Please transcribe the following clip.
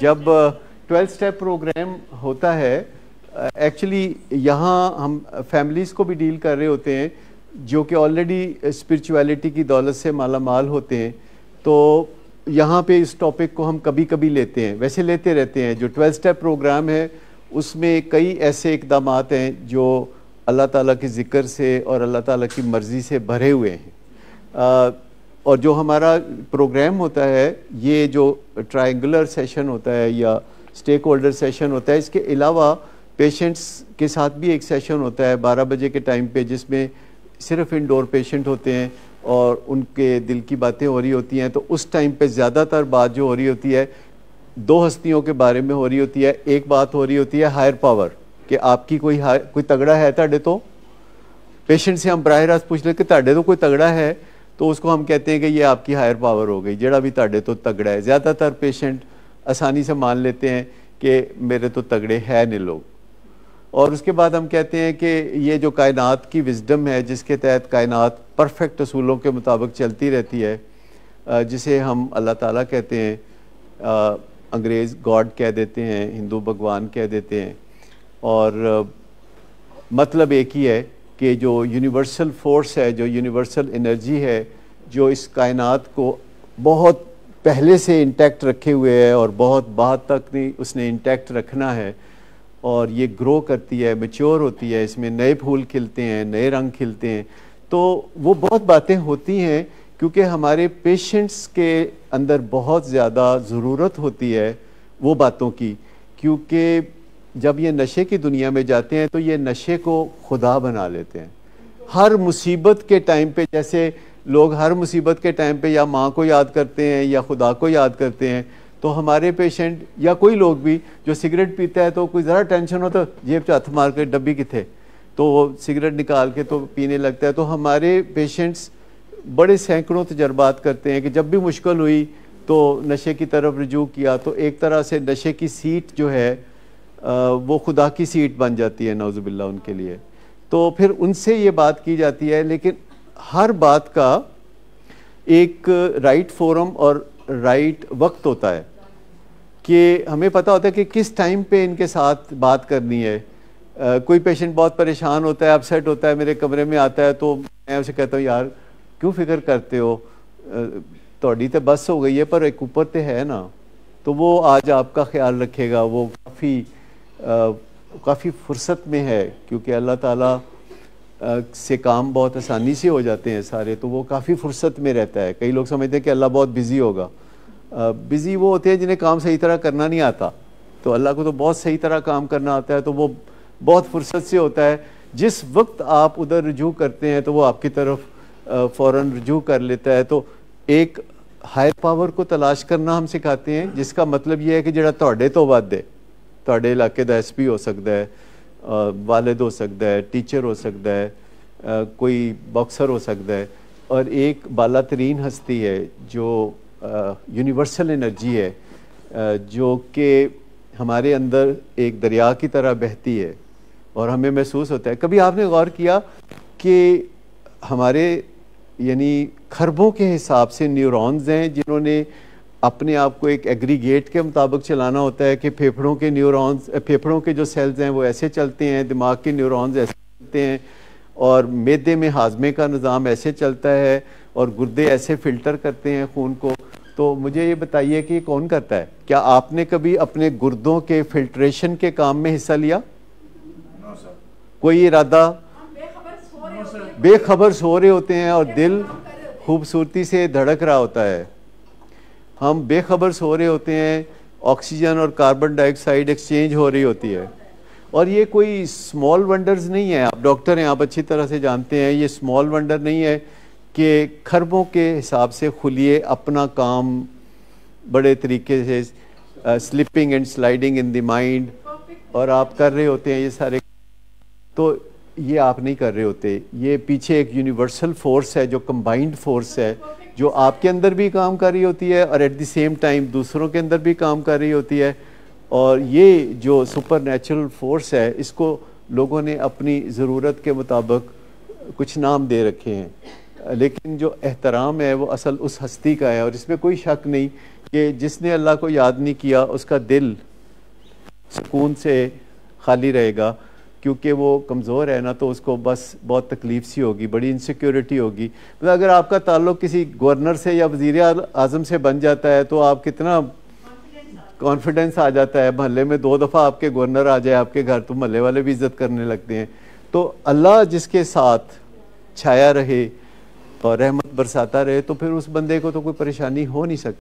जब 12 step program होता है, एक्चुअली यहाँ हम फैमिलीज़ को भी डील कर रहे होते हैं जो कि ऑलरेडी स्पिरिचुअलिटी की दौलत से माला माल होते हैं। तो यहाँ पे इस टॉपिक को हम कभी कभी लेते हैं, वैसे लेते रहते हैं। जो 12 स्टेप प्रोग्राम है उसमें कई ऐसे इक़दामात हैं जो अल्लाह ताला के ज़िक्र से और अल्लाह ताला की मर्ज़ी से भरे हुए हैं। और जो हमारा प्रोग्राम होता है, ये जो ट्रायंगुलर सेशन होता है या स्टेक होल्डर सेशन होता है, इसके अलावा पेशेंट्स के साथ भी एक सेशन होता है 12 बजे के टाइम पे, जिसमें सिर्फ इंडोर पेशेंट होते हैं और उनके दिल की बातें हो रही होती हैं। तो उस टाइम पे ज़्यादातर बात जो हो रही होती है दो हस्तियों के बारे में हो रही होती है। एक बात हो रही होती है हायर पावर, कि आपकी कोई तगड़ा है ताड़े तो। पेशेंट से हम बराह रास्त पूछ ले कि ताड़े तो कोई तगड़ा है, तो उसको हम कहते हैं कि ये आपकी हायर पावर हो गई, जड़ा भी ताड़े तो तगड़ा है। ज़्यादातर पेशेंट आसानी से मान लेते हैं कि मेरे तो तगड़े है नहीं लोग। और उसके बाद हम कहते हैं कि ये जो कायनात की विजडम है, जिसके तहत कायनात परफेक्ट असूलों के मुताबिक चलती रहती है, जिसे हम अल्लाह ताला कहते हैं, अंग्रेज़ गॉड कह देते हैं, हिंदू भगवान कह देते हैं। और मतलब एक ही है कि जो यूनिवर्सल फोर्स है, जो यूनिवर्सल एनर्जी है, जो इस कायनात को बहुत पहले से इंटैक्ट रखे हुए है और बहुत बाद तक नहीं उसने इंटैक्ट रखना है, और ये ग्रो करती है, मैच्योर होती है, इसमें नए फूल खिलते हैं, नए रंग खिलते हैं। तो वो बहुत बातें होती हैं क्योंकि हमारे पेशेंट्स के अंदर बहुत ज़्यादा ज़रूरत होती है वो बातों की, क्योंकि जब ये नशे की दुनिया में जाते हैं तो ये नशे को खुदा बना लेते हैं। हर मुसीबत के टाइम पे, जैसे लोग हर मुसीबत के टाइम पे या माँ को याद करते हैं या खुदा को याद करते हैं, तो हमारे पेशेंट या कोई लोग भी जो सिगरेट पीता है तो कोई ज़रा टेंशन हो तो जेब से हाथ मार के डब्बी किथे, तो वो सिगरेट निकाल के तो पीने लगता है। तो हमारे पेशेंट्स बड़े सैकड़ों तजर्बात करते हैं कि जब भी मुश्किल हुई तो नशे की तरफ रुजू किया, तो एक तरह से नशे की सीट जो है वो खुदा की सीट बन जाती है नौजुबिल्ला उनके लिए। तो फिर उनसे ये बात की जाती है, लेकिन हर बात का एक राइट फोरम और राइट वक्त होता है कि हमें पता होता है कि किस टाइम पे इनके साथ बात करनी है। कोई पेशेंट बहुत परेशान होता है, अपसेट होता है, मेरे कमरे में आता है, तो मैं उसे कहता हूँ यार क्यों फिक्र करते हो, थोड़ी तो बस हो गई है पर एक ऊपर तो है ना। तो वो आज आपका ख्याल रखेगा, वो काफ़ी फुर्सत में है, क्योंकि अल्लाह ताला से काम बहुत आसानी से हो जाते हैं सारे, तो वो काफ़ी फुर्सत में रहता है। कई लोग समझते हैं कि अल्लाह बहुत बिज़ी होगा। बिज़ी वो होते हैं जिन्हें काम सही तरह करना नहीं आता, तो अल्लाह को तो बहुत सही तरह काम करना आता है, तो वो बहुत फुर्सत से होता है। जिस वक्त आप उधर रुजू करते हैं तो वो आपकी तरफ फ़ौरन रुजू कर लेता है। तो एक हायर पावर को तलाश करना हम सिखाते हैं, जिसका मतलब ये है कि जड़ा तोड़े तो वध है, तोड़े इलाके का SP हो सकता है, वालिद हो सकता है, टीचर हो सकता है, कोई बॉक्सर हो सकता है, और एक बाला तरीन हस्ती है जो यूनिवर्सल एनर्जी है, जो कि हमारे अंदर एक दरिया की तरह बहती है और हमें महसूस होता है। कभी आपने गौर किया कि हमारे यानी खरबों के हिसाब से न्यूरॉन्स हैं जिन्होंने अपने आप को एक एग्रीगेट के मुताबिक चलाना होता है कि फेफड़ों के न्यूरॉन्स, फेफड़ों के जो सेल्स हैं वो ऐसे चलते हैं, दिमाग के न्यूरॉन्स ऐसे चलते हैं, और मैदे में हाजमे का निज़ाम ऐसे चलता है, और गुर्दे ऐसे फ़िल्टर करते हैं खून को। तो मुझे ये बताइए कि कौन करता है? क्या आपने कभी अपने गुर्दों के फिल्ट्रेशन के काम में हिस्सा लिया? कोई इरादा? बेखबर सो रहे होते हैं और दिल खूबसूरती से धड़क रहा होता है। हम बेखबर सो रहे होते हैं, ऑक्सीजन और कार्बन डाइऑक्साइड एक्सचेंज हो रही होती है। और ये कोई स्मॉल वंडर्स नहीं है, आप डॉक्टर हैं, आप अच्छी तरह से जानते हैं, ये स्मॉल वंडर नहीं है कि खरबों के हिसाब से खुलिए अपना काम बड़े तरीके से slipping and sliding in the mind, और आप कर रहे होते हैं ये सारे। तो ये आप नहीं कर रहे होते, ये पीछे एक यूनिवर्सल फोर्स है जो कंबाइंड फोर्स है, जो आपके अंदर भी काम कर रही होती है और एट द सेम टाइम दूसरों के अंदर भी काम कर रही होती है। और ये जो सुपर नेचुरल फोर्स है, इसको लोगों ने अपनी ज़रूरत के मुताबिक कुछ नाम दे रखे हैं, लेकिन जो एहतराम है वो असल उस हस्ती का है। और इसमें कोई शक नहीं कि जिसने अल्लाह को याद नहीं किया उसका दिल सुकून से खाली रहेगा, क्योंकि वो कमज़ोर है ना, तो उसको बस बहुत तकलीफ सी होगी, बड़ी इनसिक्योरिटी होगी। मतलब अगर आपका ताल्लुक़ किसी गवर्नर से या वज़ीर आज़म से बन जाता है तो आप कितना कॉन्फिडेंस आ जाता है। महल्ले में 2 दफ़ा आपके गवर्नर आ जाए आपके घर तो महल्ले वाले भी इज़्ज़त करने लगते हैं। तो अल्लाह जिसके साथ छाया रहे और रहमत बरसाता रहे तो फिर उस बंदे को तो कोई परेशानी हो नहीं सकती।